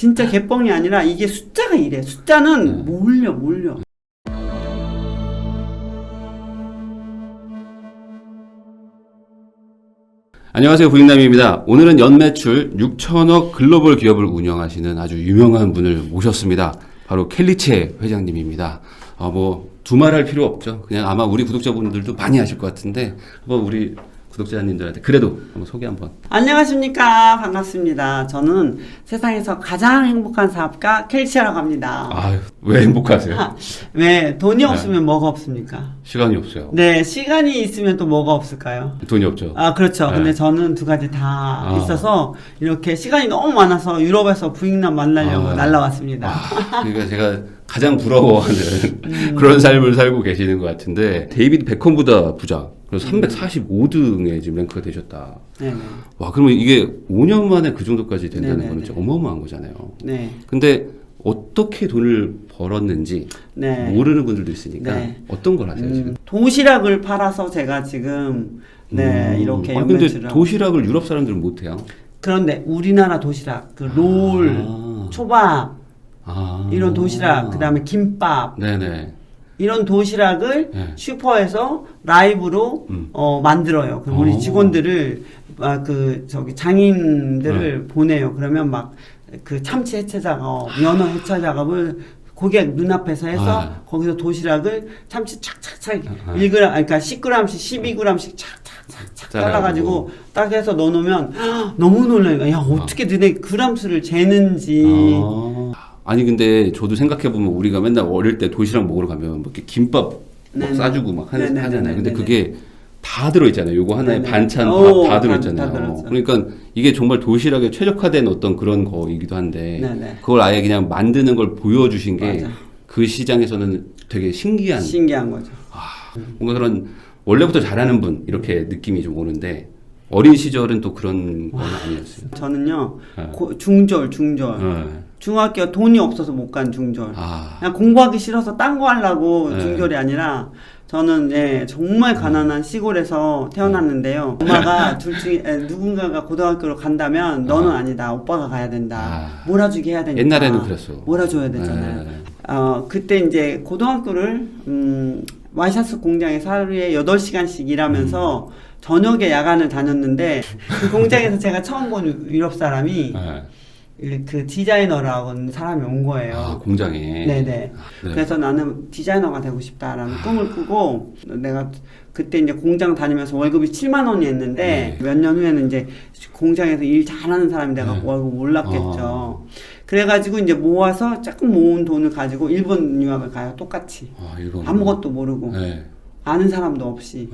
진짜 개뻥이 아니라 이게 숫자가 이래. 숫자는 몰려. 안녕하세요, 부익남입니다. 오늘은 연매출 6천억 글로벌 기업을 운영하시는 아주 유명한 분을 모셨습니다. 바로 켈리체 회장님입니다. 두말할 필요 없죠. 그냥 아마 우리 구독자분들도 많이 아실 것 같은데 한번 우리 구독자님들한테 그래도 한번 소개 한번. 안녕하십니까. 반갑습니다. 저는 세상에서 가장 행복한 사업가 켈리체라고 합니다. 아유, 왜 행복하세요? 왜 돈이 없으면 뭐가 없습니까? 시간이 없어요. 네, 시간이 있으면 또 뭐가 없을까요? 돈이 없죠. 아, 그렇죠. 네. 근데 저는 두 가지 다 있어서 이렇게 시간이 너무 많아서 유럽에서 부익남 만나려고 날라왔습니다. 그러니까 제가 가장 부러워하는 그런 삶을 살고 계시는 것 같은데 데이비드 베컴보다 부자. 그래서 345등에 지금 랭크가 되셨다. 네네. 와, 그러면 이게 5년 만에 그 정도까지 된다는 네네네. 거는 진짜 어마어마한 거잖아요. 네. 근데 어떻게 돈을 벌었는지 네. 모르는 분들도 있으니까 네. 어떤 걸 하세요 지금? 도시락을 팔아서 제가 지금 이렇게 아니, 근데 연매출을 도시락을 유럽 사람들은 못 해요. 그런데 우리나라 도시락 그 롤, 초밥 이런 도시락 그다음에 김밥 네네. 이런 도시락을 네. 슈퍼에서 라이브로 만들어요. 그럼 우리 직원들을 장인들을 보내요. 그러면 막 그 참치 해체 작업, 연어 해체 작업을 고객 눈앞에서 해서 거기서 도시락을 참치 착착착 1g, 그러니까 10g씩 12g씩 착착착착 잘라가지고 딱 해서 넣어놓으면 너무 놀라요. 야, 어떻게 너네 그람 수를 재는지. 아니 근데 저도 생각해보면 우리가 맨날 어릴 때 도시락 먹으러 가면 뭐 이렇게 김밥 막 싸주고 막 하잖아요. 근데 그게 다 들어있잖아요. 요거 하나에 반찬 다 들어있잖아요. 그러니까 이게 정말 도시락에 최적화된 어떤 그런 거이기도 한데 그걸 아예 그냥 만드는 걸 보여주신 게 그 시장에서는 되게 신기한 거죠. 뭔가 그런 원래부터 잘하는 분 이렇게 느낌이 좀 오는데 어린 시절은 또 그런 건 아니었어요. 저는요 중졸 중학교 돈이 없어서 못 간 중졸. 그냥 공부하기 싫어서 딴 거 하려고 중졸이 아니라 저는 정말 가난한 시골에서 태어났는데요. 엄마가 둘 중에 누군가가 고등학교를 간다면 너는 아니다. 오빠가 가야 된다. 몰아주게 해야 되니까. 옛날에는 그랬어. 몰아줘야 되잖아요. 그때 이제 고등학교를 와이셔츠 공장에서 하루에 8시간씩 일하면서 저녁에 야간을 다녔는데 그 공장에서 제가 처음 본 유럽 사람이 그 디자이너라고 하는 사람이 온 거예요. 공장에. 네네. 그래서 나는 디자이너가 되고 싶다라는 꿈을 꾸고 내가 그때 이제 공장 다니면서 월급이 7만 원이었는데 몇 년 후에는 이제 공장에서 일 잘하는 사람이 돼갖고 월급 올랐겠죠. 그래가지고 이제 모아서 조금 모은 돈을 가지고 일본 유학을 가요. 똑같이. 아무것도 모르고. 아는 사람도 없이.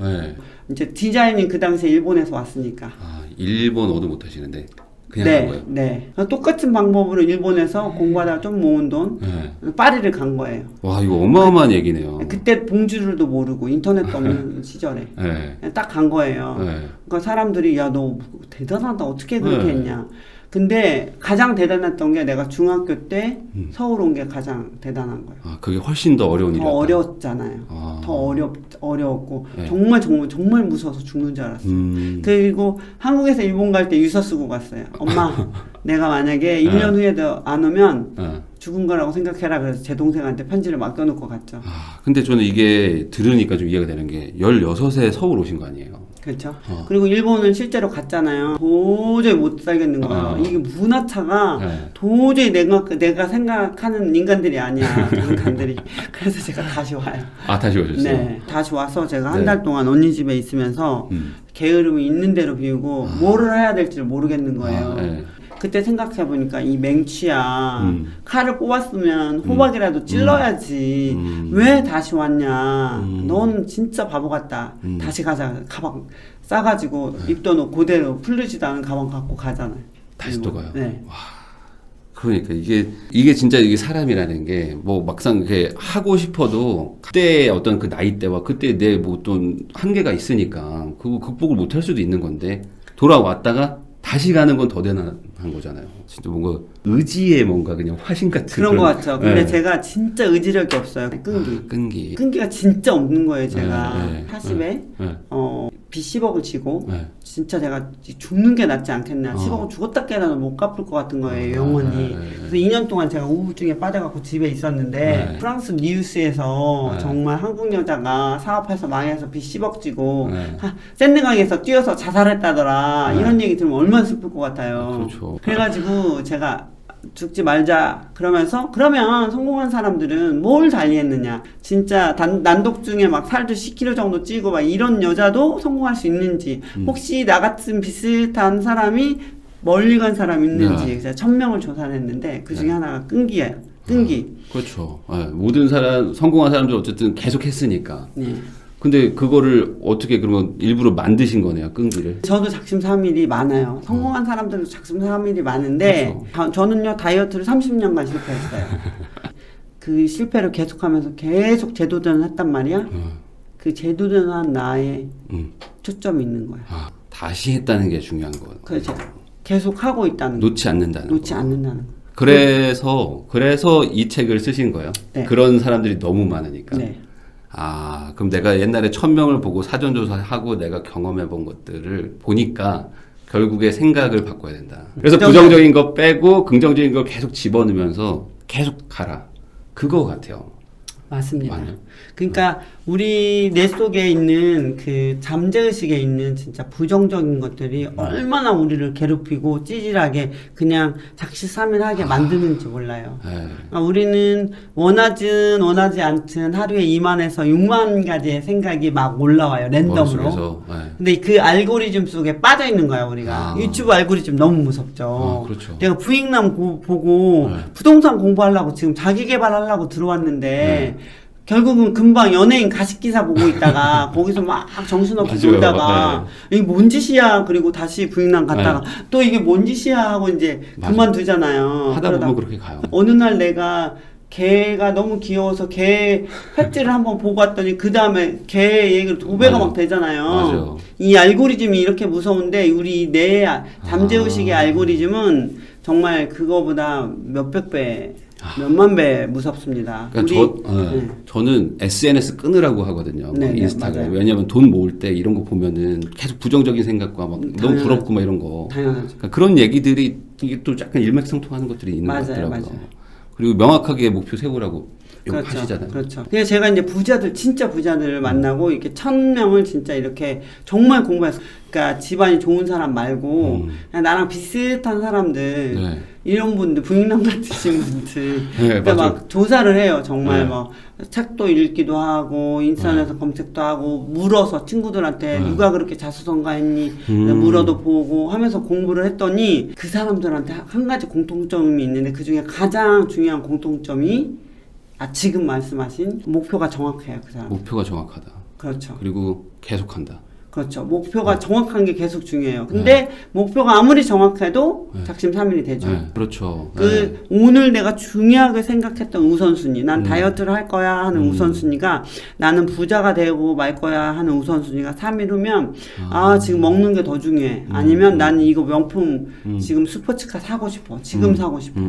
이제 디자인이 그 당시에 일본에서 왔으니까. 일본어도 못 하시는데. 그냥 간 거예요? 네. 똑같은 방법으로 일본에서 공부하다가 좀 모은 돈, 파리를 간 거예요. 와, 이거 어마어마한 얘기네요. 그때 봉주를도 모르고 인터넷도 없는 시절에. 딱 간 거예요. 그러니까 사람들이, 야, 너 대단하다. 어떻게 그렇게 했냐. 근데 가장 대단했던 게 내가 중학교 때 서울 온 게 가장 대단한 거예요. 그게 훨씬 더 어려운 일이었다. 더 어려웠잖아요. 더 어려웠고 정말 무서워서 죽는 줄 알았어요. 그리고 한국에서 일본 갈 때 유서 쓰고 갔어요. 엄마, 내가 만약에 1년 후에도 안 오면 죽은 거라고 생각해라. 그래서 제 동생한테 편지를 맡겨놓고 갔죠. 근데 저는 이게 들으니까 좀 이해가 되는 게 16에 서울 오신 거 아니에요? 그렇죠. 그리고 일본은 실제로 갔잖아요. 도저히 못 살겠는 거예요. 이게 문화차가 도저히 내가 생각하는 인간들이 아니야. 인간들이. 그래서 제가 다시 와요. 다시 오셨어요? 네. 다시 와서 제가 한 달 동안 언니 집에 있으면서 게으름이 있는 대로 비우고 뭐를 해야 될지를 모르겠는 거예요. 그때 생각해보니까 이 맹취야. 칼을 뽑았으면 호박이라도 찔러야지. 왜 다시 왔냐. 넌 진짜 바보 같다. 다시 가자. 가방 싸가지고 입도 놓고 그대로 풀리지도 않은 가방 갖고 가잖아요. 다시 또 가요? 네. 와. 그러니까 이게 진짜 이게 사람이라는 게 뭐 막상 이렇게 하고 싶어도 그때 어떤 그 나이대와 그때 내 뭐 어떤 한계가 있으니까 그거 극복을 못 할 수도 있는 건데 돌아왔다가 다시 가는 건 더 대단한 거잖아요. 진짜 뭔가 의지의 뭔가 그냥 화신 같은 그런 거 같죠. 근데 제가 진짜 의지력이 없어요. 끈기가 진짜 없는 거예요. 제가 40에 빚 10억을 지고 네. 진짜 내가 죽는 게 낫지 않겠냐. 10억을 어. 죽었다 깨어나도 못 갚을 것 같은 거예요, 영원히. 그래서 2년 동안 제가 우울증에 빠져갖고 집에 있었는데 네. 프랑스 니우스에서 네. 정말 한국 여자가 사업해서 망해서 빚 10억 지고 네. 샌드강에서 뛰어서 자살했다더라. 네. 이런 얘기 들으면 얼마나 슬플 것 같아요. 그렇죠. 그래가지고 제가 죽지 말자 그러면서 그러면 성공한 사람들은 뭘 달리했느냐 진짜 난독 중에 막 살도 10kg 정도 찌고 막 이런 여자도 성공할 수 있는지 혹시 나 같은 비슷한 사람이 멀리 간 사람 있는지 네. 그래서 1000명을 조사를 했는데 그 중에 네. 하나가 끈기예요. 끈기. 그렇죠. 네. 모든 사람 성공한 사람들 어쨌든 계속 했으니까. 네. 근데 그거를 어떻게 그러면 일부러 만드신 거네요, 끈기를. 저도 작심삼일이 많아요. 성공한 사람들도 작심삼일이 많은데 저는요 다이어트를 30년간 실패했어요. 그 실패를 계속하면서 계속 재도전을 했단 말이야. 그 재도전한 나의 초점이 있는 거야. 아, 다시 했다는 게 중요한 거예요. 그렇죠. 계속 하고 있다는 거. 놓지 않는다는 놓지 거. 않는다는 거. 그래서 이 책을 쓰신 거예요. 네. 그런 사람들이 너무 많으니까. 네. 아, 그럼 내가 옛날에 1000명을 보고 사전조사하고 내가 경험해 본 것들을 보니까 결국에 생각을 바꿔야 된다. 그래서 부정적인 거 빼고 긍정적인 걸 계속 집어넣으면서 계속 가라. 그거 같아요. 맞습니다. 맞아요. 그러니까 우리 뇌 속에 있는 그 잠재의식에 있는 진짜 부정적인 것들이 얼마나 우리를 괴롭히고 찌질하게 그냥 작실삼일하게 만드는지 몰라요. 네. 그러니까 우리는 원하지 않든 하루에 2만에서 6만 가지의 생각이 막 올라와요. 랜덤으로. 머릿속에서, 네. 근데 그 알고리즘 속에 빠져 있는 거야 우리가. 아. 유튜브 알고리즘 너무 무섭죠. 그렇죠. 내가 부익남 보고 네. 부동산 공부하려고 지금 자기 개발하려고 들어왔는데 결국은 금방 연예인 가십 기사 보고 있다가 거기서 막 정신없이 맞아요. 놀다가 이게 뭔 짓이야 그리고 다시 부익남 갔다가 또 이게 뭔 짓이야 하고 이제 맞아요. 그만두잖아요. 하다 그러다 보면 그렇게 가요. 어느 날 내가 개가 너무 귀여워서 개 횟집을 한번 보고 왔더니 그 다음에 개 얘기를 도배가 맞아요. 막 되잖아요. 맞아요. 이 알고리즘이 이렇게 무서운데 우리 내 잠재의식의 알고리즘은 정말 그거보다 몇백 배, 몇만 배 무섭습니다. 그러니까 저는 SNS 끊으라고 하거든요. 네, 네, 인스타그램. 맞아요. 왜냐면 돈 모을 때 이런 거 보면은 계속 부정적인 생각과 막 너무 부럽고 막 이런 거. 당연하죠. 그러니까 그런 얘기들이 이게 또 약간 일맥상통하는 것들이 있는 것 같더라고요. 맞아요. 그리고 명확하게 목표 세우라고 그렇죠. 하시잖아요. 그렇죠. 그래서 제가 이제 부자들, 진짜 부자들을 만나고 이렇게 1000명을 진짜 이렇게 정말 공부해서, 그러니까 집안이 좋은 사람 말고, 그냥 나랑 비슷한 사람들, 네. 이런 분들, 부익남 같으신 분들, 네, 그러니까 맞아요. 막 조사를 해요. 정말 네. 뭐, 책도 읽기도 하고, 인터넷에서 검색도 하고, 물어서 친구들한테 누가 그렇게 자수성가했니, 물어도 보고 하면서 공부를 했더니, 그 사람들한테 한 가지 공통점이 있는데, 그 중에 가장 중요한 공통점이 지금 말씀하신 목표가 정확해요, 그 사람. 목표가 정확하다. 그렇죠. 그리고 계속한다. 그렇죠. 목표가 정확한 게 계속 중요해요. 근데 목표가 아무리 정확해도 작심삼일이 되죠. 네, 그렇죠. 오늘 내가 중요하게 생각했던 우선순위, 난 다이어트를 할 거야 하는 우선순위가, 나는 부자가 되고 말 거야 하는 우선순위가 3일 후면, 지금 먹는 게 더 중요해. 아니면 나는 이거 명품, 지금 스포츠카 사고 싶어. 지금 사고 싶어.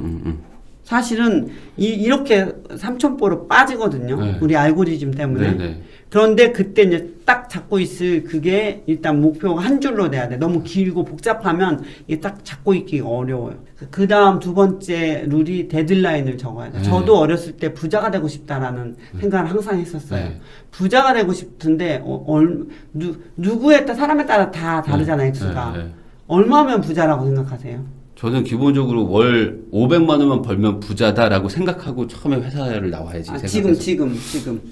사실은 이렇게 삼천포로 빠지거든요. 네. 우리 알고리즘 때문에. 네. 그런데 그때 이제 딱 잡고 있을 그게 일단 목표가 한 줄로 돼야 돼. 너무 길고 복잡하면 이게 딱 잡고 있기가 어려워요. 그 다음 두 번째 룰이 데드라인을 적어야 돼. 저도 어렸을 때 부자가 되고 싶다라는 생각을 항상 했었어요. 네. 부자가 되고 싶은데 누구에 따라 사람에 따라 다 다르잖아요. 액수가. 얼마면 부자라고 생각하세요? 저는 기본적으로 월 500만 원만 벌면 부자다라고 생각하고 처음에 회사를 나와야지 생각해서.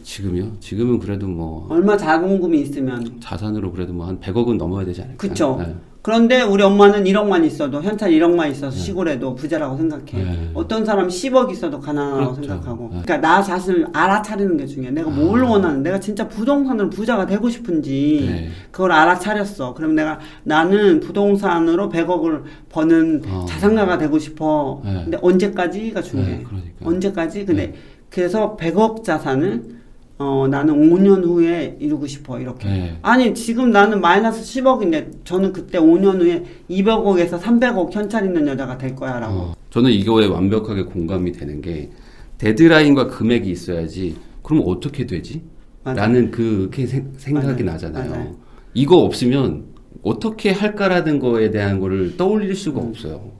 지금이요? 지금은 그래도 뭐 얼마 자본금이 있으면 자산으로 그래도 뭐 한 100억은 넘어야 되지 않을까? 그쵸. 네. 그런데 우리 엄마는 1억만 있어도, 현찰 1억만 있어서 시골에도 부자라고 생각해. 어떤 사람은 10억 있어도 가난하다고 그렇죠. 생각하고. 그러니까 나 자신을 알아차리는 게 중요해. 내가 뭘 원하는, 내가 진짜 부동산으로 부자가 되고 싶은지 그걸 알아차렸어. 그럼 나는 부동산으로 100억을 버는 자산가가 되고 싶어. 근데 언제까지가 중요해. 그러니까. 언제까지? 근데 그래서 100억 자산을 나는 5년 후에 이루고 싶어, 이렇게. 아니, 지금 나는 마이너스 10억인데, 저는 그때 5년 후에 200억에서 300억 현찰 있는 여자가 될 거야, 라고. 저는 이거에 완벽하게 공감이 되는 게, 데드라인과 금액이 있어야지, 그럼 어떻게 되지? 맞아요. 라는 그게 생각이 맞아요. 나잖아요. 맞아요. 이거 없으면 어떻게 할까라는 거에 대한 거를 떠올릴 수가 없어요.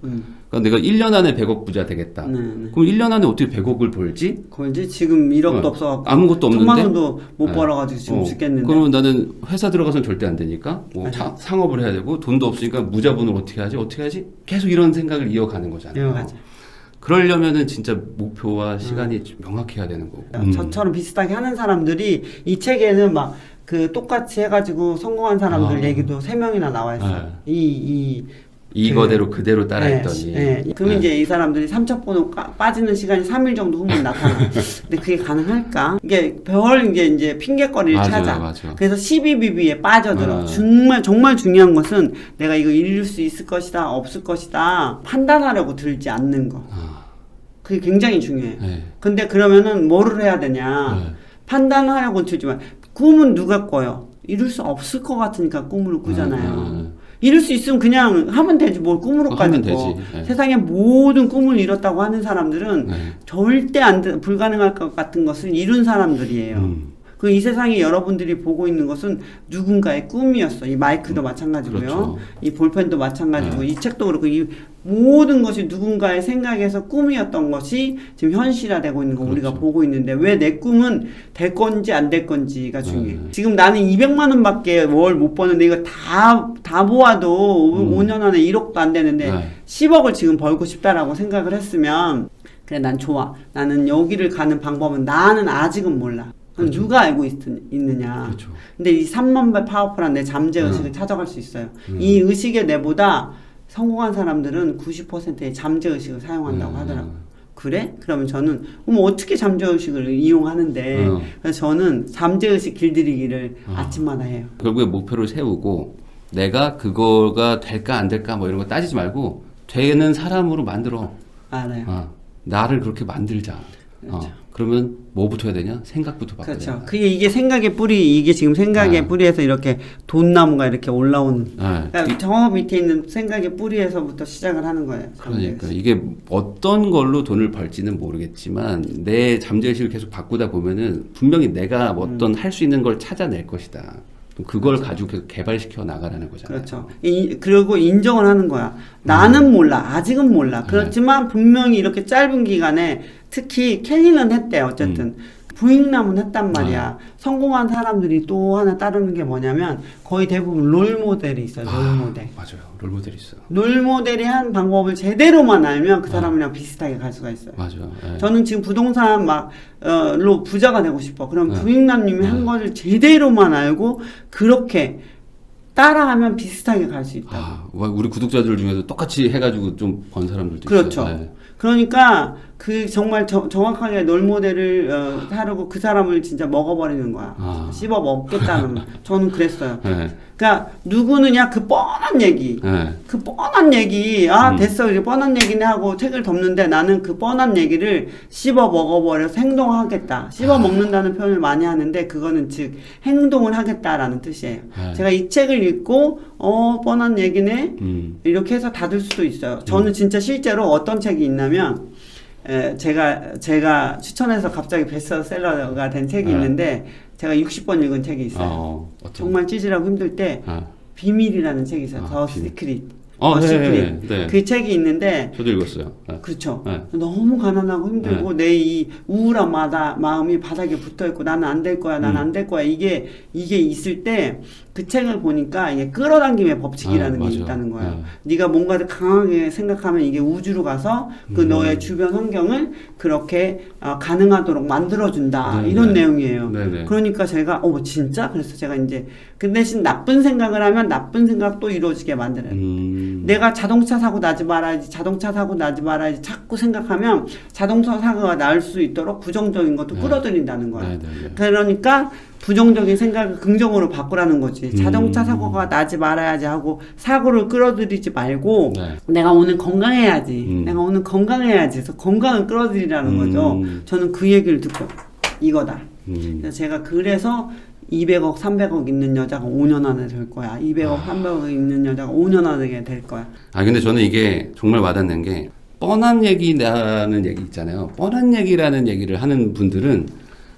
그러니까 내가 1년 안에 100억 부자 되겠다. 그럼 1년 안에 어떻게 100억을 벌지? 그지 지금 1억도 없어갖고 아무것도 없는데 1000만 원도 못 벌어가지고 지금 죽겠는데. 그러면 나는 회사 들어가서는 절대 안 되니까 뭐 상업을 해야 되고 돈도 없으니까 무자본을 어떻게 하지? 계속 이런 생각을 이어가는 거잖아요. 이어가죠. 그러려면은 진짜 목표와 시간이 좀 명확해야 되는 거고. 저처럼 비슷하게 하는 사람들이 이 책에는 막 그 똑같이 해가지고 성공한 사람들 얘기도 3명이나 나와 있어요. 이거대로 그대로 따라했더니. 그럼 이제 이 사람들이 삼척번호 빠지는 시간이 3일 정도 후면 나타나. 근데 그게 가능할까? 이게 이제 핑계거리를 찾아. 맞아. 그래서 12BB에 빠져들어. 정말 중요한 것은 내가 이거 이룰 수 있을 것이다, 없을 것이다 판단하려고 들지 않는 거. 그게 굉장히 중요해. 근데 그러면은 뭐를 해야 되냐? 판단하려고 들지만 꿈은 누가 꿔요? 이룰 수 없을 것 같으니까 꿈을 꾸잖아요. 이룰 수 있으면 그냥 하면 되지 뭘 꿈으로까지 꿔. 세상의 모든 꿈을 이뤘다고 하는 사람들은 절대 불가능할 것 같은 것을 이룬 사람들이에요. 이 세상에 여러분들이 보고 있는 것은 누군가의 꿈이었어. 이 마이크도 마찬가지고요. 그렇죠. 이 볼펜도 마찬가지고 이 책도 그렇고 이 모든 것이 누군가의 생각에서 꿈이었던 것이 지금 현실화되고 있는 거 우리가 보고 있는데 왜 내 꿈은 될 건지 안 될 건지가 중요해. 지금 나는 200만 원밖에 월 못 버는데 이거 다 모아도 5년 안에 1억도 안 되는데 10억을 지금 벌고 싶다라고 생각을 했으면 그래 난 좋아. 나는 여기를 가는 방법은 나는 아직은 몰라. 그렇죠. 누가 알고 있느냐. 그렇죠. 근데 이 3만 배 파워풀한 내 잠재의식을 찾아갈 수 있어요. 이 의식의 내보다 성공한 사람들은 90%의 잠재의식을 사용한다고 하더라고요. 그래? 그러면 저는 어떻게 잠재의식을 이용하는데 그래서 저는 잠재의식 길들이기를 아침마다 해요. 결국에 목표를 세우고 내가 그거가 될까 안 될까 뭐 이런 거 따지지 말고 되는 사람으로 만들어. 알아요. 나를 그렇게 만들자. 그렇죠. 그러면 뭐부터 해야 되냐? 생각부터 바꿔야 되냐. 그렇죠. 이게 생각의 뿌리, 이게 지금 생각의 뿌리에서 이렇게 돈나무가 이렇게 올라오는. 그러니까 저 밑에 있는 생각의 뿌리에서부터 시작을 하는 거예요. 그러니까 이게 어떤 걸로 돈을 벌지는 모르겠지만 내 잠재의식을 계속 바꾸다 보면은 분명히 내가 어떤 할 수 있는 걸 찾아낼 것이다. 그걸 가지고 계속 개발시켜 나가라는 거잖아요. 그렇죠. 그리고 인정을 하는 거야. 나는 몰라. 아직은 몰라. 그렇지만 분명히 이렇게 짧은 기간에 특히 켈리는 했대. 어쨌든 부익남은 했단 말이야. 성공한 사람들이 또 하나 따르는 게 뭐냐면 거의 대부분 롤모델이 있어요. 롤모델. 맞아요. 롤모델이 있어요. 롤모델이 한 방법을 제대로만 알면 그 사람이랑 비슷하게 갈 수가 있어요. 맞아요. 저는 지금 부동산 로 부자가 되고 싶어. 그럼 부익남님이 한 거를 제대로만 알고 그렇게 따라하면 비슷하게 갈 수 있다고. 우리 구독자들 중에서 똑같이 해가지고 좀 번 사람들도 그렇죠. 있어요. 그러니까 정말 정확하게 롤모델을 하려고 그 사람을 진짜 먹어버리는 거야. 씹어 먹겠다는. 저는 그랬어요. 그러니까 누구느냐 그 뻔한 얘기. 그 뻔한 얘기. 됐어. 이제 뻔한 얘기네 하고 책을 덮는데 나는 그 뻔한 얘기를 씹어 먹어버려서 행동하겠다. 씹어 먹는다는 표현을 많이 하는데 그거는 즉 행동을 하겠다라는 뜻이에요. 제가 이 책을 읽고 뻔한 얘기네. 이렇게 해서 닫을 수도 있어요. 저는 진짜 실제로 어떤 책이 있냐면 제가 추천해서 갑자기 베스트셀러가 된 책이 있는데 제가 60번 읽은 책이 있어요. 정말 찌질하고 힘들 때 비밀이라는 책이 있어요. 더 시크릿. 시크릿. 네. 그 책이 있는데 저도 읽었어요. 그렇죠. 너무 가난하고 힘들고 내 이 우울한 마음이 바닥에 붙어있고 나는 안 될 거야, 나는 안 될 거야 이게 있을 때 그 책을 보니까 이게 끌어당김의 법칙이라는 게 있다는 거예요. 네가 뭔가를 강하게 생각하면 이게 우주로 가서 그 너의 주변 환경을 그렇게 가능하도록 만들어준다. 이런 내용이에요. 그러니까 제가 진짜? 그래서 제가 이제 그 대신 나쁜 생각을 하면 나쁜 생각도 이루어지게 만들어요. 내가 자동차 사고 나지 말아야지 자꾸 생각하면 자동차 사고가 날 수 있도록 부정적인 것도 끌어들인다는 거예요. 그러니까 부정적인 생각을 긍정으로 바꾸라는 거지. 자동차 사고가 나지 말아야지 하고 사고를 끌어들이지 말고 내가 오늘 건강해야지. 내가 오늘 건강해야지. 그래서 건강을 끌어들이라는 거죠. 저는 그 얘기를 듣고 이거다. 그래서 제가 200억, 300억 있는 여자가 5년 안에 될 거야. 200억, 300억 있는 여자가 5년 안에 될 거야. 근데 저는 이게 정말 와닿는 게 뻔한 얘기라는 얘기 있잖아요. 뻔한 얘기라는 얘기를 하는 분들은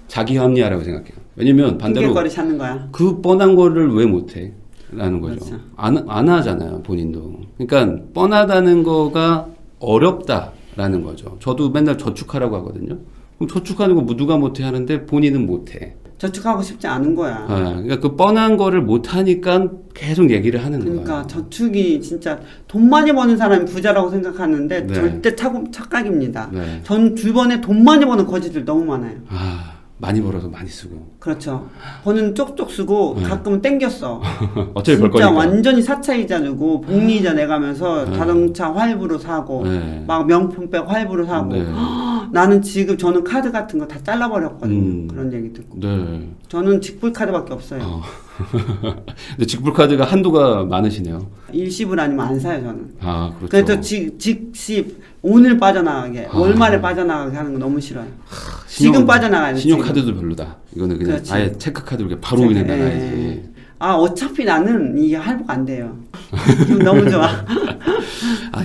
자기 합리화라고 생각해요. 왜냐면 반대로 핑계거리 찾는 거야. 그 뻔한 거를 왜 못해? 라는 거죠. 그렇죠. 안 하잖아요, 본인도. 그러니까 뻔하다는 거가 어렵다라는 거죠. 저도 맨날 저축하라고 하거든요. 그럼 저축하는 거 누가 못해 하는데 본인은 못해. 저축하고 싶지 않은 거야. 그러니까 그 뻔한 거를 못하니까 계속 얘기를 하는 거예요. 그러니까 저축이 진짜 돈 많이 버는 사람이 부자라고 생각하는데 네. 절대 착각입니다. 네. 전 주변에 돈 많이 버는 거지들 너무 많아요. 많이 벌어서 많이 쓰고. 그렇죠. 버는 쪽쪽 쓰고 가끔은 땡겼어. 어차피 벌 진짜 거니까. 완전히 사차이자 주고 복리이자 내가면서 자동차 할부로 사고 막 명품백 할부로 사고 나는 지금 저는 카드 같은 거 다 잘라버렸거든요. 그런 얘기 듣고. 네. 저는 직불 카드밖에 없어요. 근데 직불카드가 한도가 많으시네요. 일시불 아니면 안 사요 저는. 그렇죠. 그래서 직십 오늘 빠져나가게 월말에 빠져나가게 하는 거 너무 싫어요. 지금 빠져나가야 돼. 신용카드도 별로다. 이거는 그냥 그렇지. 아예 체크카드로 이렇게 바로 그냥 나가야지. 어차피 나는 이게 할부가 안 돼요. 지금 너무 좋아.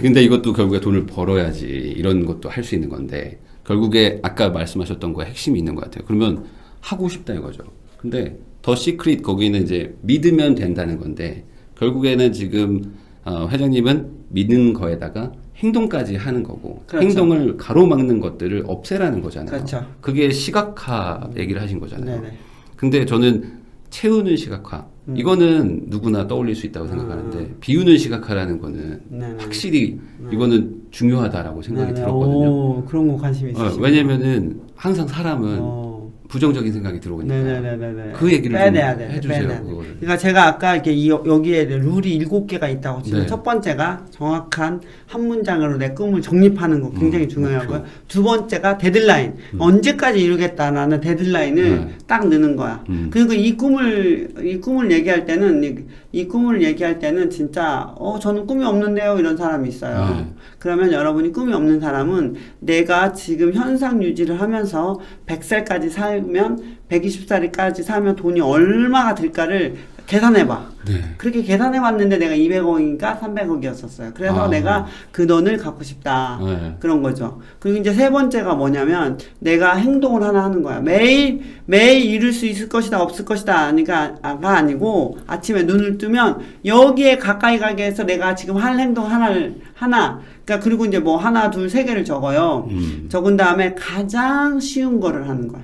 근데 이것도 결국에 돈을 벌어야지 이런 것도 할 수 있는 건데 결국에 아까 말씀하셨던 거에 핵심이 있는 것 같아요. 그러면 하고 싶다 이거죠. 근데 더 시크릿 거기는 이제 믿으면 된다는 건데 결국에는 지금 회장님은 믿는 거에다가 행동까지 하는 거고 그렇죠. 행동을 가로막는 것들을 없애라는 거잖아요. 그렇죠. 그게 시각화 얘기를 하신 거잖아요. 네네. 근데 저는 채우는 시각화 이거는 누구나 떠올릴 수 있다고 생각하는데 비우는 시각화라는 거는 네네. 확실히 이거는 중요하다라고 생각이 네네. 들었거든요. 오, 그런 거 관심 있으시죠? 왜냐면은 항상 사람은 부정적인 생각이 들어오니까 네네네네. 그 얘기를 빼내야 좀 돼. 해주세요. 빼내야 돼. 그거를. 그러니까 제가 아까 이렇게 여기에 룰이 7개가 있다고 지금 네. 첫 번째가 정확한 한 문장으로 내 꿈을 정립하는 거 굉장히 중요하고요. 두 번째가 데드라인. 언제까지 이루겠다라는 데드라인을 딱 넣는 거야. 그리고 이 꿈을 얘기할 때는 이 꿈을 얘기할 때는 진짜 저는 꿈이 없는데요 이런 사람이 있어요. 그러면 여러분이 꿈이 없는 사람은 내가 지금 현상 유지를 하면서 100살까지 살면 120살까지 살면 돈이 얼마가 들까를 계산해봐. 네. 그렇게 계산해봤는데 내가 200억인가 300억이었었어요. 그래서 내가 그 돈을 갖고 싶다. 네. 그런 거죠. 그리고 이제 세 번째가 뭐냐면 내가 행동을 하나 하는 거야. 매일 이룰 수 있을 것이다 없을 것이다 가 아니고 아침에 눈을 뜨면 여기에 가까이 가게 해서 내가 지금 할 행동 하나 그러니까 그리고 이제 뭐 하나 둘 세 개를 적어요. 적은 다음에 가장 쉬운 거를 하는 거야.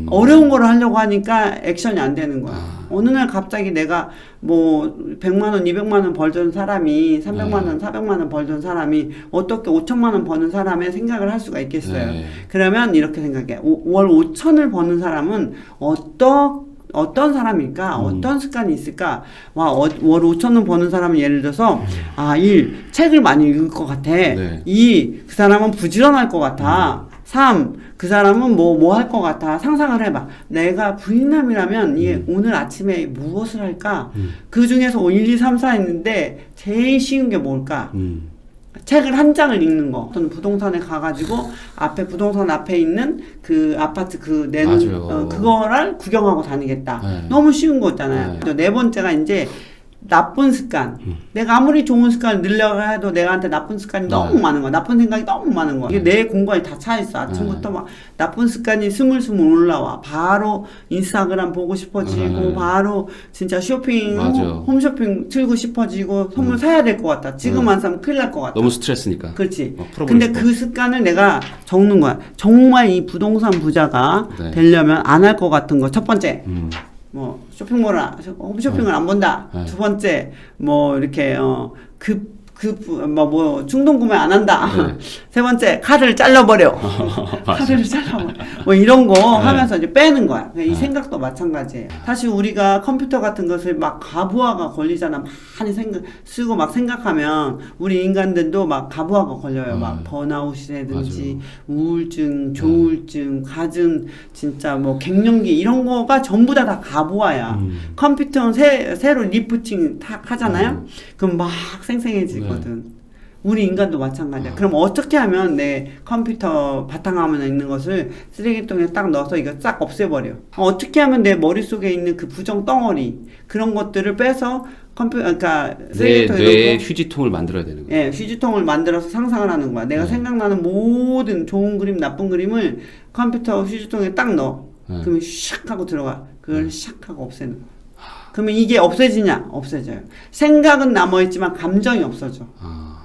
어려운 거를 하려고 하니까 액션이 안 되는 거야. 어느 날 갑자기 내가 뭐 100만 원, 200만 원 벌던 사람이 300만 원, 400만 원 벌던 사람이 어떻게 5천만 원 버는 사람의 생각을 할 수가 있겠어요. 그러면 이렇게 생각해. 월 5천을 버는 사람은 어떤 사람일까? 어떤 습관이 있을까? 월 5천원 버는 사람은 예를 들어서 1. 책을 많이 읽을 것 같아. 2. 그 사람은 부지런할 것 같아. 3. 그 사람은 뭐 할 것 같아. 상상을 해봐. 내가 부인남이라면 오늘 아침에 무엇을 할까? 그 중에서 1, 2, 3, 4 했는데 제일 쉬운 게 뭘까? 책을 한 장을 읽는 거. 어떤 부동산에 가가지고 부동산 앞에 있는 그 아파트 그거를 구경하고 다니겠다. 너무 쉬운 거잖아요. 네 번째가 이제 나쁜 습관. 내가 아무리 좋은 습관을 늘려고 해도 내가한테 나쁜 습관이 너무 많은 거야. 나쁜 생각이 너무 많은 거야. 이게 내 공간이 다 차 있어. 아침부터 막 나쁜 습관이 스물스물 올라와. 바로 인스타그램 보고 싶어지고, 바로 진짜 홈쇼핑 틀고 싶어지고, 선물 사야 될 것 같다. 지금 안 사면 큰일 날 것 같다. 너무 스트레스니까. 그렇지. 근데 그 습관을 내가 적는 거야. 정말 이 부동산 부자가 되려면 안 할 것 같은 거. 첫 번째. 뭐 홈쇼핑을 안 본다. 두 번째 이렇게 충동 구매 안 한다. 세 번째, 카드를 잘라버려. 카드를 잘라버려. 이런 거 하면서 이제 빼는 거야. 이 생각도 마찬가지예요. 사실 우리가 컴퓨터 같은 것을 막 가부화가 걸리잖아. 많이 쓰고 막 생각하면 우리 인간들도 막 가부화가 걸려요. 막 번아웃이라든지 우울증, 조울증, 가진 진짜 갱년기 이런 거가 전부 다 가부화야. 컴퓨터는 새로 리프팅 탁 하잖아요. 그럼 막 생생해지고 우리 인간도 마찬가지야. 그럼 어떻게 하면 내 컴퓨터 바탕화면에 있는 것을 쓰레기통에 딱 넣어서 이거 싹 없애버려. 어떻게 하면 내 머릿속에 있는 그 부정 덩어리 그런 것들을 빼서 그러니까 뇌에 휴지통을 만들어야 되는 거야. 휴지통을 만들어서 상상을 하는 거야. 내가 생각나는 모든 좋은 그림, 나쁜 그림을 컴퓨터 휴지통에 딱 넣어. 그러면 샥 하고 들어가. 그걸 샥 하고 없애는 거야. 그러면 이게 없어지냐? 없어져요. 생각은 남아있지만 감정이 없어져.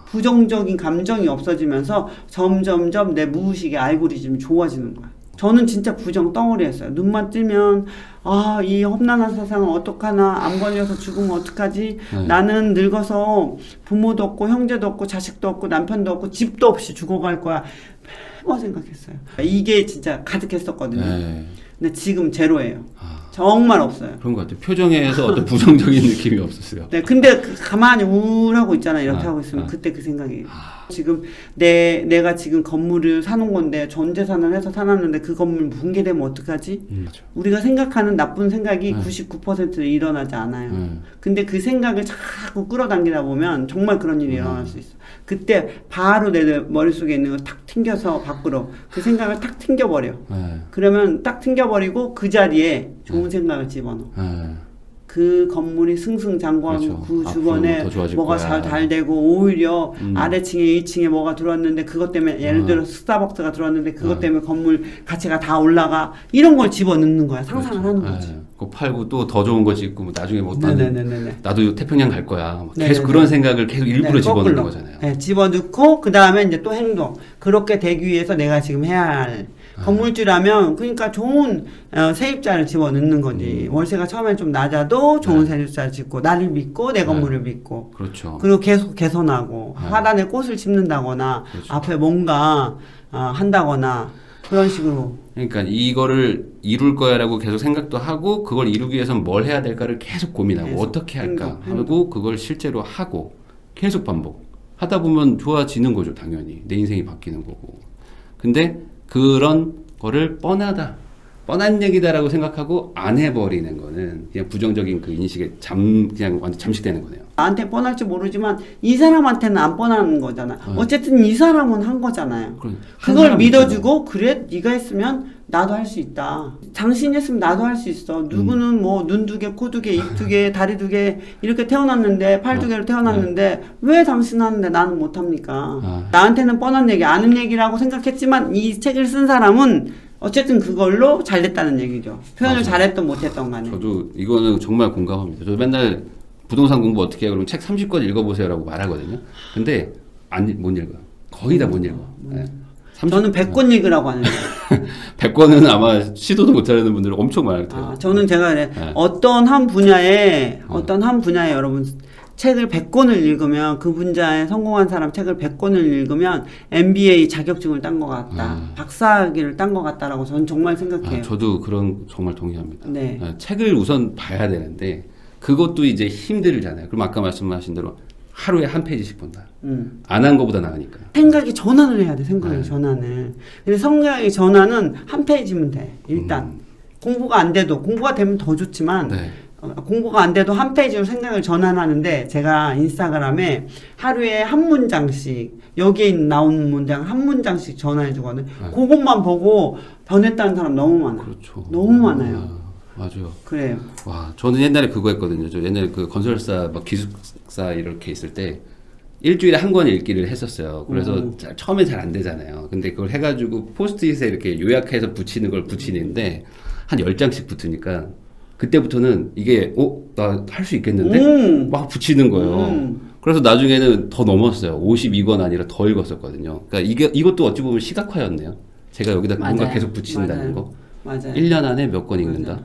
부정적인 감정이 없어지면서 점점점 내 무의식의 알고리즘이 좋아지는 거야. 저는 진짜 부정 덩어리였어요. 눈만 뜨면 이 험난한 세상은 어떡하나, 암 걸려서 죽으면 어떡하지? 나는 늙어서 부모도 없고 형제도 없고 자식도 없고 남편도 없고 집도 없이 죽어갈 거야. 매번 생각했어요. 이게 진짜 가득했었거든요. 근데 지금 제로예요. 정말 없어요. 그런 것 같아요. 표정에서 어떤 부정적인 느낌이 없었어요. 네, 근데 가만히 우울하고 있잖아. 이렇게 하고 있으면 그때 그 생각이. 지금 내가 지금 건물을 사놓은 건데 전 재산을 해서 사놨는데 그 건물 붕괴되면 어떡하지? 우리가 생각하는 나쁜 생각이 99% 일어나지 않아요. 근데 그 생각을 자꾸 끌어당기다 보면 정말 그런 일이 일어날 수 있어. 그때 바로 내 머릿속에 있는 거 탁 튕겨서 밖으로 그 생각을 탁 튕겨버려. 그러면 딱 튕겨버리고 그 자리에 좋은 생각을 집어넣어. 그 건물이 승승장구하고 그렇죠. 그 주변에 뭐가 잘 되고 오히려 아래층에 1층에 뭐가 들어왔는데 그것 때문에 예를 들어 스타벅스가 들어왔는데 그것 때문에 건물 가치가 다 올라가 이런 걸 집어넣는 거야. 상상을 하는 거지. 그거 팔고 또 더 좋은 거 짓고 뭐 나중에 뭐 나도 태평양 갈 거야. 계속 그런 생각을 계속 일부러 집어넣는 거잖아요. 네, 집어넣고 그 다음에 이제 또 행동. 그렇게 되기 위해서 내가 지금 해야 할 건물주라면 그러니까 좋은 세입자를 집어넣는 거지. 월세가 처음엔 좀 낮아도 좋은 세입자를 짓고 나를 믿고 내 건물을 믿고. 그렇죠. 그리고 계속 개선하고 화단에 꽃을 심는다거나 앞에 뭔가 한다거나 그런 식으로. 그러니까 이거를 이룰 거야라고 계속 생각도 하고 그걸 이루기 위해서는 뭘 해야 될까를 계속 고민하고 계속 어떻게 할까 하고 그걸 실제로 하고 계속 반복. 하다 보면 좋아지는 거죠, 당연히. 내 인생이 바뀌는 거고. 근데 그런 거를 뻔한 얘기다라고 생각하고 안 해버리는 거는 그냥 부정적인 그 인식에 그냥 완전 잠식되는 거네요. 나한테 뻔할지 모르지만 이 사람한테는 안 뻔한 거잖아. 어쨌든 이 사람은 한 거잖아요. 그걸 믿어주고 그래 네가 했으면 나도 할 수 있다. 당신이 했으면 나도 할 수 있어. 누구는 뭐 눈 2개, 코 2개, 입 2개, 다리 2개 이렇게 태어났는데 팔 2개로 태어났는데 왜 당신 하는데 나는 못합니까? 나한테는 뻔한 얘기, 아는 얘기라고 생각했지만 이 책을 쓴 사람은 어쨌든 그걸로 잘 됐다는 얘기죠. 표현을 잘했던 못했던 간에. 저도 이거는 정말 공감합니다. 저도 맨날 부동산 공부 어떻게 해? 그러면 책 30권 읽어보세요라고 말하거든요. 근데 못 읽어요. 거의 다 못 읽어. 네. 저는 100권 읽으라고 하는데 100권은 아마 시도도 못하는 분들 엄청 많을 텐데. 저는 제가 어떤 한 분야에 여러분 책을 100권을 읽으면 그 분야에 성공한 사람 책을 100권을 읽으면 MBA 자격증을 딴 것 같다. 박사학위를 딴 것 같다라고 저는 정말 생각해요. 저도 정말 동의합니다. 네. 책을 우선 봐야 되는데 그것도 이제 힘들잖아요. 그럼 아까 말씀하신 대로 하루에 한 페이지씩 본다. 안 한 거보다 나으니까. 생각의 전환을 해야 돼. 생각의 전환을. 근데 생각의 전환은 한 페이지면 돼. 일단 공부가 안 돼도 공부가 되면 더 좋지만 공부가 안 돼도 한 페이지로 생각을 전환하는데 제가 인스타그램에 하루에 한 문장씩 여기에 나오는 문장 한 문장씩 전환해 주거든. 그것만 보고 변했다는 사람 너무 많아. 그렇죠. 너무 많아요. 맞아요. 그래요. 와, 저는 옛날에 그거 했거든요. 저 옛날에 그 건설사 막 기숙사 이렇게 있을 때 일주일에 한 권 읽기를 했었어요. 그래서 처음에 잘 안 되잖아요. 근데 그걸 해가지고 포스트잇에 이렇게 요약해서 붙이는 걸 붙이는데 한 10장씩 붙으니까 그때부터는 이게 나 할 수 있겠는데? 막 붙이는 거예요. 그래서 나중에는 더 넘었어요. 52권 아니라 더 읽었었거든요. 그러니까 이것도 어찌 보면 시각화였네요. 제가 여기다 뭔가 계속 붙인다는 거. 맞아요. 1년 안에 몇 권 읽는다.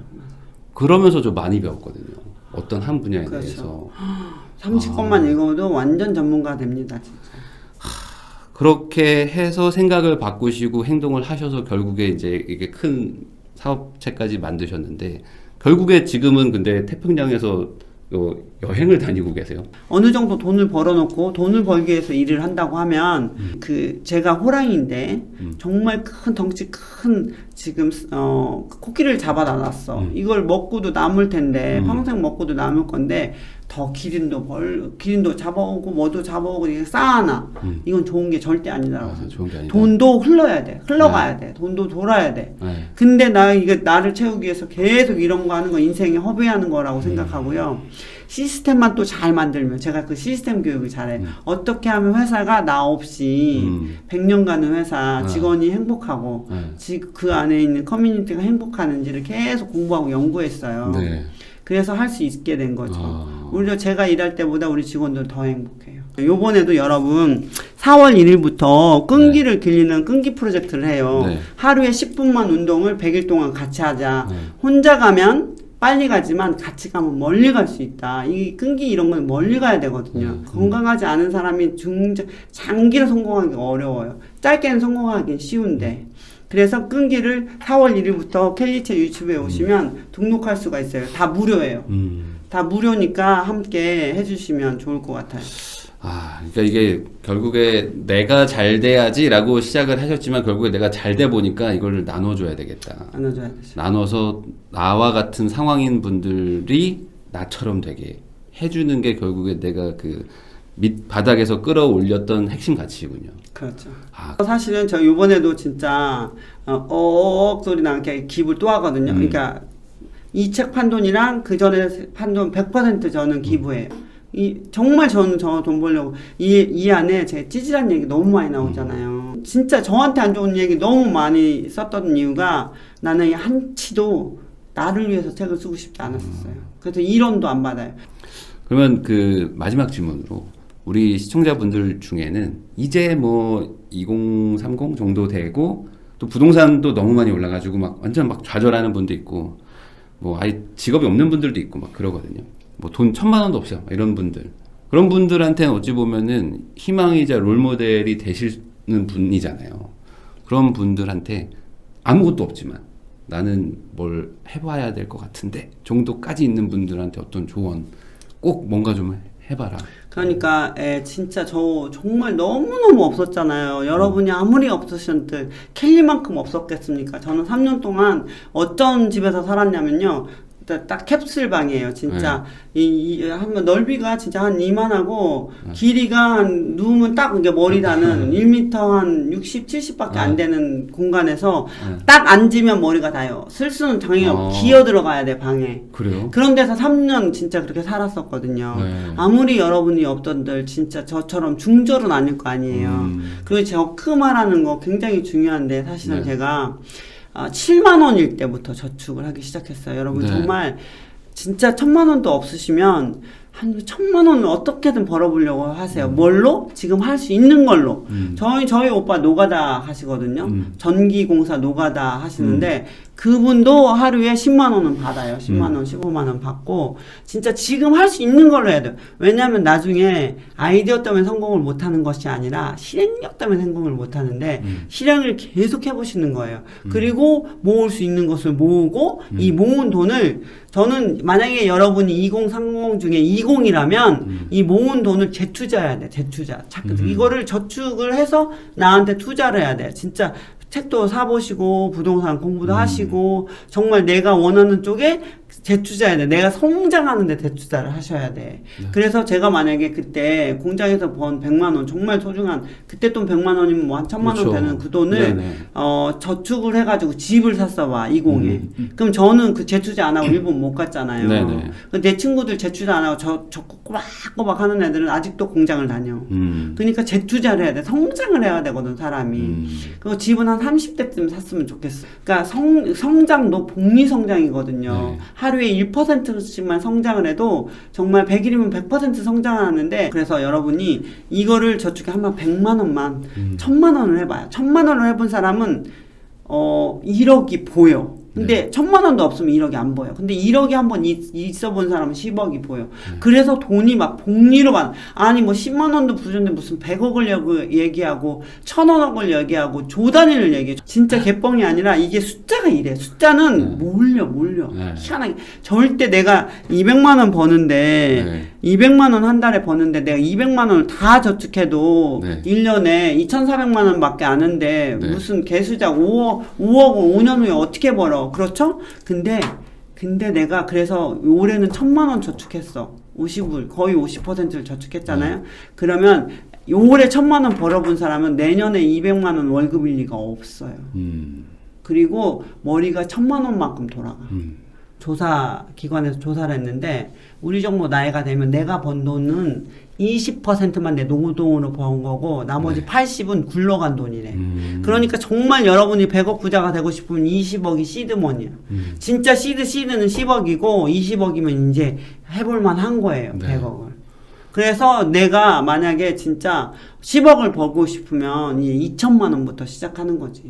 그러면서 좀 많이 배웠거든요. 어떤 한 분야에 대해서. 30권만 읽어도 완전 전문가 됩니다. 진짜. 그렇게 해서 생각을 바꾸시고 행동을 하셔서 결국에 이제 이게 큰 사업체까지 만드셨는데 결국에 지금은 근데 태평양에서 여행을 다니고 계세요? 어느 정도 돈을 벌어놓고 돈을 벌기 위해서 일을 한다고 하면 제가 호랑이인데 정말 큰 덩치 큰 지금 코끼리를 잡아놨어. 이걸 먹고도 남을 텐데 평생 먹고도 남을 건데 더 기린도 잡아오고 뭐도 잡아오고 이게 쌓아놔. 이건 좋은 게 절대 아니다라고. 좋은 게 아니다. 돈도 흘러가야 돼. 돈도 돌아야 돼. 근데 나를 채우기 위해서 계속 이런 거 하는 거 인생에 허비하는 거라고 생각하고요. 시스템만 또 잘 만들면 제가 그 시스템 교육을 잘해. 어떻게 하면 회사가 나 없이 100년 가는 회사 직원이 행복하고 그 안에 있는 커뮤니티가 행복하는지를 계속 공부하고 연구했어요. 그래서 할 수 있게 된 거죠. 아. 오히려 제가 일할 때보다 우리 직원들 더 행복해요. 요번에도 여러분 4월 1일부터 끈기를 길리는 끈기 프로젝트를 해요. 네. 하루에 10분만 운동을 100일 동안 같이 하자. 네. 혼자 가면 빨리 가지만 같이 가면 멀리 갈 수 있다. 이 끈기 이런 건 멀리 가야 되거든요. 건강하지 않은 사람이 장기로 성공하기 어려워요. 짧게는 성공하기 쉬운데. 그래서 끈기를 4월 1일부터 켈리체 유튜브에 오시면 등록할 수가 있어요. 다 무료예요. 다 무료니까 함께 해주시면 좋을 것 같아요. 아, 그러니까 이게 결국에 내가 잘 돼야지라고 시작을 하셨지만 결국에 내가 잘 돼 보니까 이걸 나눠줘야 되겠다. 나눠줘야 되죠. 나눠서 나와 같은 상황인 분들이 나처럼 되게 해주는 게 결국에 내가 그 밑 바닥에서 끌어올렸던 핵심 가치군요. 그렇죠. 아, 사실은 저 이번에도 진짜 소리 나게 기부를 또 하거든요. 그러니까 이 책 판돈이랑 그 전에 판돈 100% 저는 기부해요. 정말 저는 저 돈 벌려고 이 안에 제 찌질한 얘기 너무 많이 나오잖아요. 진짜 저한테 안 좋은 얘기 너무 많이 썼던 이유가 나는 한치도 나를 위해서 책을 쓰고 싶지 않았었어요. 그래서 1원도 안 받아요. 그러면 그 마지막 질문으로 우리 시청자분들 중에는 이제 뭐 2030 정도 되고 또 부동산도 너무 많이 올라가지고 막 완전 막 좌절하는 분도 있고 뭐 아예 직업이 없는 분들도 있고 막 그러거든요. 뭐 돈 1,000만 원도 없어 이런 분들, 그런 분들한테는 어찌 보면은 희망이자 롤모델이 되시는 분이잖아요. 그런 분들한테 아무것도 없지만 나는 뭘 해봐야 될 것 같은데 정도까지 있는 분들한테 어떤 조언, 꼭 뭔가 좀 해봐라. 그러니까 진짜 저 정말 너무너무 없었잖아요. 여러분이 아무리 없으셔도 켈리만큼 없었겠습니까? 저는 3년 동안 어떤 집에서 살았냐면요. 딱 캡슐방이에요. 진짜 한번 넓이가 진짜 한 이만하고 길이가 한 누우면 딱 이게 머리 닿는 1m 한 60, 70밖에 안 되는 공간에서 딱 앉으면 머리가 닿아요. 쓸 수는 당연히 기어 들어가야 돼 방에. 그래요? 그런 데서 3년 진짜 그렇게 살았었거든요. 네. 아무리 여러분이 없던들 진짜 저처럼 중절은 아닐 거 아니에요. 그리고 적금화라는 거 굉장히 중요한데 사실은 네. 제가 7만 원일 때부터 저축을 하기 시작했어요. 여러분 네. 정말 진짜 1,000만 원도 없으시면 한 1,000만 원을 어떻게든 벌어보려고 하세요. 뭘로? 지금 할 수 있는 걸로. 저희 오빠 노가다 하시거든요. 전기공사 노가다 하시는데 그분도 하루에 10만 원은 받아요. 10만 원, 15만 원 받고 진짜 지금 할 수 있는 걸로 해야 돼요. 왜냐하면 나중에 아이디어 때문에 성공을 못하는 것이 아니라 실행력 때문에 성공을 못하는데 실행을 계속 해보시는 거예요. 그리고 모을 수 있는 것을 모으고 이 모은 돈을 저는 만약에 여러분이 2030 중에 20이라면 이 모은 돈을 재투자해야 돼. 재투자. 이거를 저축을 해서 나한테 투자를 해야 돼. 진짜 책도 사보시고 부동산 공부도 하시고 정말 내가 원하는 쪽에 재투자해야 돼. 내가 성장하는 데 재투자를 하셔야 돼. 네. 그래서 제가 만약에 그때 공장에서 번 100만 원 정말 소중한 그때 돈 100만 원이면 뭐 한 1,000만 원 그렇죠. 되는 그 돈을 네네. 저축을 해가지고 집을 샀어 봐 20에. 그럼 저는 그 재투자 안 하고 일본 못 갔잖아요. 네네. 내 친구들 재투자 안 하고 적금 꼬박꼬박 하는 애들은 아직도 공장을 다녀. 그러니까 재투자를 해야 돼. 성장을 해야 되거든 사람이. 그리고 집은 한 30대쯤 샀으면 좋겠어. 그러니까 성장도 복리 성장이거든요. 네. 하루에 1%씩만 성장을 해도 정말 100일이면 100% 성장하는데 그래서 여러분이 이거를 저축에 한번 100만 원만 1,000만 원을 해봐요. 1,000만 원을 해본 사람은 1억이 보여. 근데 1,000만 원도 없으면 1억이 안 보여. 근데 1억이 한번 있어 본 사람은 10억이 보여. 그래서 돈이 막 복리로 많아. 아니 뭐 10만 원도 부족한데 무슨 100억을 얘기하고 1,000억을 얘기하고 조 단위를 얘기해. 진짜 개뻥이 아니라 이게 숫자가 이래. 숫자는 몰려. 네. 희한하게. 절대 내가 200만 원 버는데 200만 원 한 달에 버는데 내가 200만 원을 다 저축해도 1년에 2,400만 원밖에 안 하는데 무슨 개수작 5억을 5년 후에 어떻게 벌어? 그렇죠? 근데 내가 그래서 올해는 1,000만 원 저축했어. 50을 거의 50%를 저축했잖아요. 그러면 올해 1,000만 원 벌어본 사람은 내년에 200만 원 월급일 리가 없어요. 그리고 머리가 1,000만 원만큼 돌아가. 조사 기관에서 조사를 했는데 우리 정도 나이가 되면 내가 번 돈은 20%만 내 노동으로 번 거고 나머지 80은 굴러간 돈이래. 그러니까 정말 여러분이 100억 부자가 되고 싶으면 20억이 시드머니야. 진짜 시드는 10억이고 20억이면 이제 해볼만 한 거예요. 네. 100억을. 그래서 내가 만약에 진짜 10억을 벌고 싶으면 이 2천만 원부터 시작하는 거지.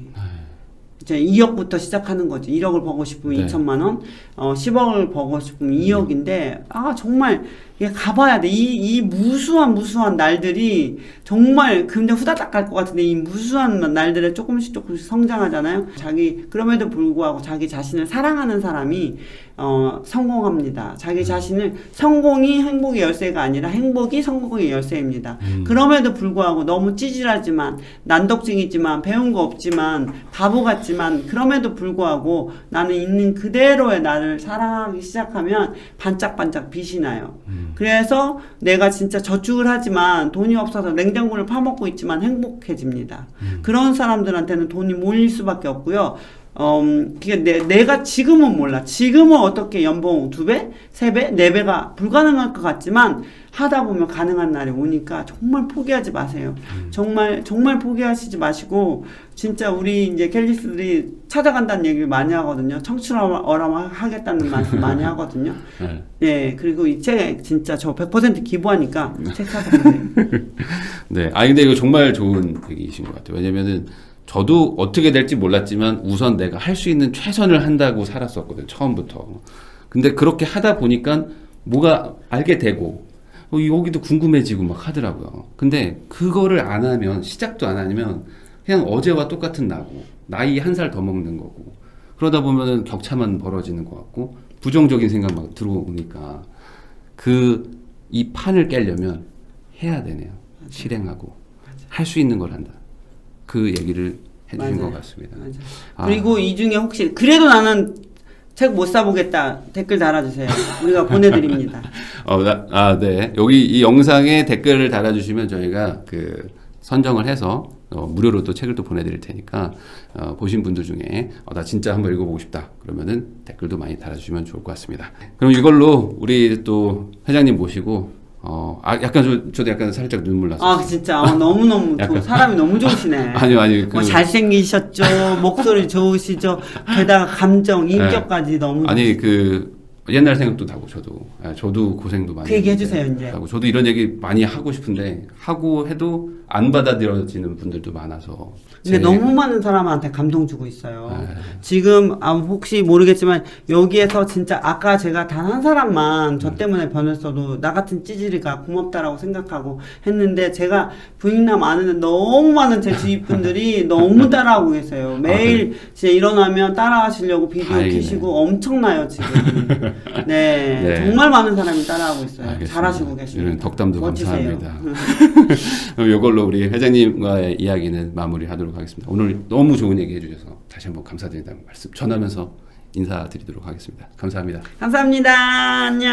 이제 2억부터 시작하는 거지. 1억을 벌고 싶으면 네. 2천만 원, 10억을 벌고 싶으면 2억인데, 정말, 이게 가봐야 돼. 이 무수한 날들이 정말 금방 후다닥 갈 것 같은데, 이 무수한 날들에 조금씩 성장하잖아요? 그럼에도 불구하고 자기 자신을 사랑하는 사람이, 성공합니다. 자기 자신을, 성공이 행복의 열쇠가 아니라 행복이 성공의 열쇠입니다. 그럼에도 불구하고 너무 찌질하지만, 난독증이지만, 배운 거 없지만, 바보 같지만, 그럼에도 불구하고 나는 있는 그대로의 나를 사랑하기 시작하면 반짝반짝 빛이 나요. 그래서 내가 진짜 저축을 하지만 돈이 없어서 냉장고를 파먹고 있지만 행복해집니다. 그런 사람들한테는 돈이 몰릴 수밖에 없고요. 내가 지금은 몰라. 지금은 어떻게 연봉 2배, 3배, 4배가 불가능할 것 같지만 하다 보면 가능한 날이 오니까 정말 포기하지 마세요. 정말 포기하시지 마시고 진짜 우리 이제 캘리스들이 찾아간다는 얘기를 많이 하거든요. 청출어람 하겠다는 말씀 많이 하거든요. 네. 예, 그리고 이 책 진짜 저 100% 기부하니까 책 사서 보세요. 네. 근데 이거 정말 좋은 얘기이신 것 같아요. 왜냐면은 저도 어떻게 될지 몰랐지만 우선 내가 할 수 있는 최선을 한다고 살았었거든요. 처음부터. 근데 그렇게 하다 보니까 뭐가 알게 되고 여기도 궁금해지고 막 하더라고요. 근데 그거를 안 하면 시작도 안 하면 그냥 어제와 똑같은 나고 나이 1살 더 먹는 거고 그러다 보면은 격차만 벌어지는 것 같고 부정적인 생각 막 들어오니까 이 판을 깨려면 해야 되네요. 맞아요. 실행하고 할 수 있는 걸 한다. 그 얘기를 해주신 것 같습니다. 맞아요. 그리고 이 중에 혹시 그래도 나는 책 못 사보겠다 댓글 달아주세요. 우리가 보내드립니다. 네. 여기 이 영상에 댓글을 달아주시면 저희가 선정을 해서 무료로 또 책을 또 보내드릴 테니까 보신 분들 중에 나 진짜 한번 읽어보고 싶다 그러면은 댓글도 많이 달아주시면 좋을 것 같습니다. 그럼 이걸로 우리 또 회장님 모시고 약간 저도 약간 살짝 눈물 났어요. 진짜 너무너무 사람이 너무 좋으시네. 아니요. 잘생기셨죠. 목소리 좋으시죠. 게다가 감정, 인격까지 너무 옛날 생각도 나고 저도 고생도 많이 그 얘기 해주세요 이제. 하고 저도 이런 얘기 많이 하고 싶은데 하고 해도 안 받아들여지는 분들도 많아서 근데 너무 많은 사람한테 감동 주고 있어요. 지금 혹시 모르겠지만 여기에서 진짜 아까 제가 단 한 사람만 저 때문에 변했어도 나 같은 찌질이가 고맙다라고 생각하고 했는데 제가 부익남 아는데 너무 많은 제 주위 분들이 너무 따라하고 계세요. 매일 진짜 일어나면 따라하시려고 비디오 키시고 엄청나요 지금. 네, 정말 많은 사람이 따라하고 있어요. 알겠습니다. 잘하시고 계십니다. 덕담도 멋지세요. 감사합니다. 그럼 이걸로 우리 회장님과의 이야기는 마무리하도록 하겠습니다. 오늘 너무 좋은 얘기 해주셔서 다시 한번 감사드린다는 말씀 전하면서 인사드리도록 하겠습니다. 감사합니다. 감사합니다. 안녕.